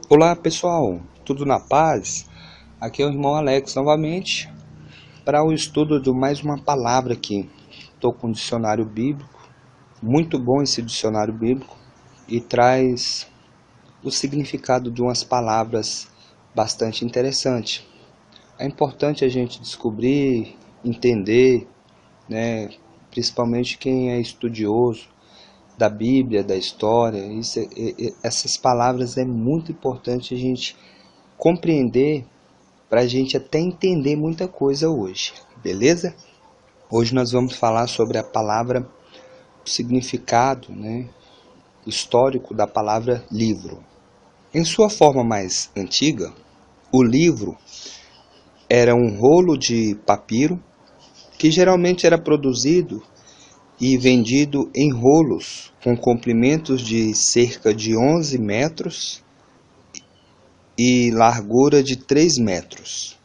Olá pessoal, tudo na paz? Aqui é o irmão Alex novamente para o estudo de mais uma palavra aqui. Estou com um dicionário bíblico, muito bom esse dicionário bíblico e traz o significado de umas palavras bastante interessante. É importante a gente descobrir, entender, né? Principalmente quem é estudioso da Bíblia, da história, essas palavras é muito importante a gente compreender para a gente até entender muita coisa hoje, beleza? Hoje nós vamos falar sobre a palavra, o significado, histórico da palavra livro. Em sua forma mais antiga, o livro era um rolo de papiro que geralmente era produzido e vendido em rolos com comprimentos de cerca de 11 metros e largura de 3 metros.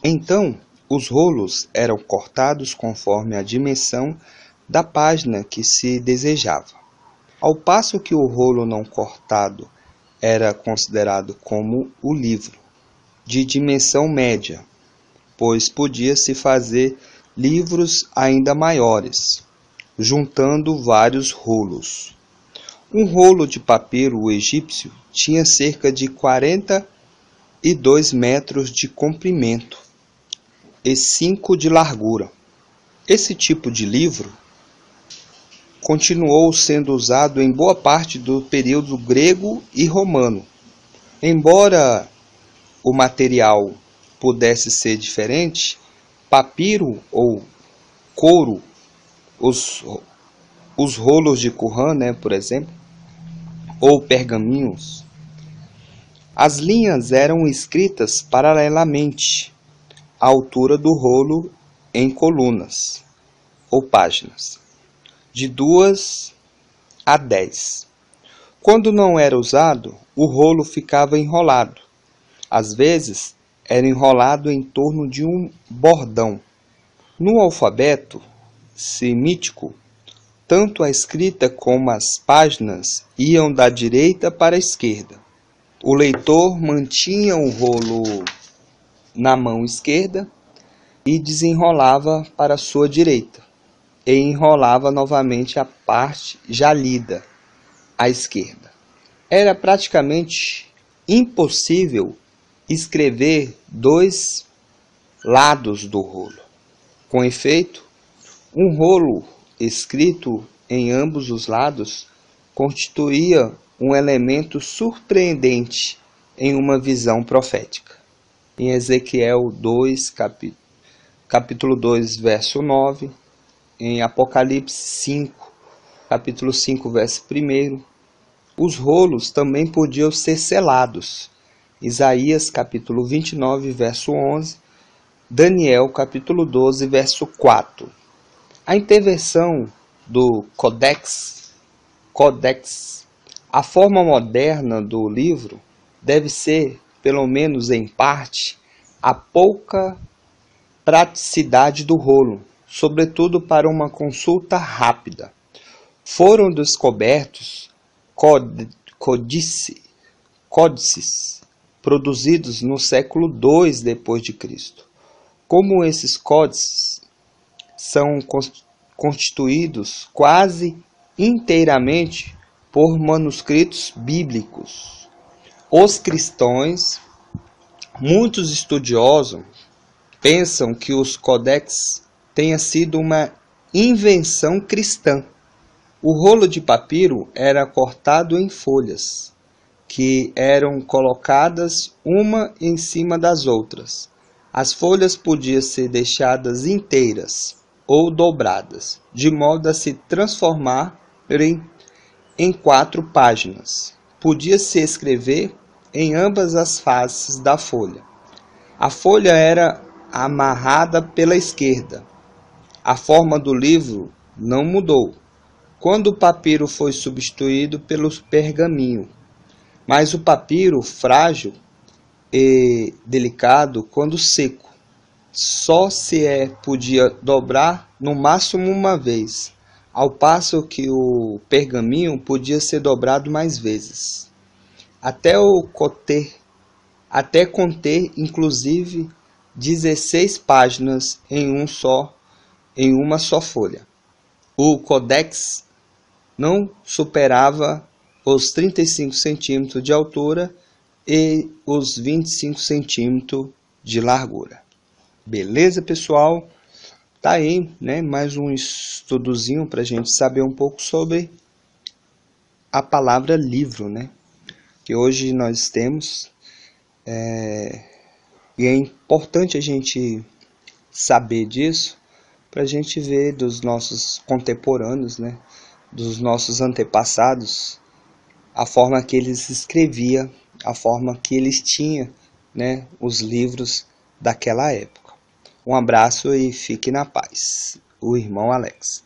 Então, os rolos eram cortados conforme a dimensão da página que se desejava. Ao passo que o rolo não cortado era considerado como o livro, de dimensão média, pois podia-se fazer livros ainda maiores, juntando vários rolos. Um rolo de papiro egípcio tinha cerca de 42 metros de comprimento e 5 de largura. Esse tipo de livro continuou sendo usado em boa parte do período grego e romano. Embora o material pudesse ser diferente, papiro ou couro, os rolos de Qumran, por exemplo, ou pergaminhos, as linhas eram escritas paralelamente à altura do rolo em colunas ou páginas, de 2 a 10. Quando não era usado, o rolo ficava enrolado. Às vezes, era enrolado em torno de um bordão. No alfabeto semítico, tanto a escrita como as páginas iam da direita para a esquerda. O leitor mantinha o rolo na mão esquerda e desenrolava para a sua direita, e enrolava novamente a parte já lida à esquerda. Era praticamente impossível escrever dois lados do rolo. Com efeito, um rolo escrito em ambos os lados constituía um elemento surpreendente em uma visão profética. Em Ezequiel 2, capítulo 2, verso 9, em Apocalipse 5, capítulo 5, verso 1, os rolos também podiam ser selados. Isaías, capítulo 29, verso 11, Daniel, capítulo 12, verso 4. A intervenção do Codex, a forma moderna do livro, deve ser, pelo menos em parte, a pouca praticidade do rolo, sobretudo para uma consulta rápida. Foram descobertos códices produzidos no século II d.C. Como esses códices são constituídos quase inteiramente por manuscritos bíblicos. Os cristãos, muitos estudiosos, pensam que os códex tenha sido uma invenção cristã. O rolo de papiro era cortado em folhas, que eram colocadas uma em cima das outras. As folhas podiam ser deixadas inteiras ou dobradas, de modo a se transformarem em 4 páginas. Podia-se escrever em ambas as faces da folha. A folha era amarrada pela esquerda. A forma do livro não mudou quando o papiro foi substituído pelo pergaminho, mas o papiro frágil e delicado quando seco. Só se podia dobrar no máximo uma vez, ao passo que o pergaminho podia ser dobrado mais vezes. até conter inclusive 16 páginas em uma só folha. O Codex não superava os 35 centímetros de altura e os 25 centímetros de largura. Beleza, pessoal? Tá aí, né, mais um estudozinho para a gente saber um pouco sobre a palavra livro, né, que hoje nós temos. E é importante a gente saber disso para a gente ver dos nossos contemporâneos, né, dos nossos antepassados, a forma que eles escreviam, a forma que eles tinham, né, os livros daquela época. Um abraço e fique na paz. O irmão Alex.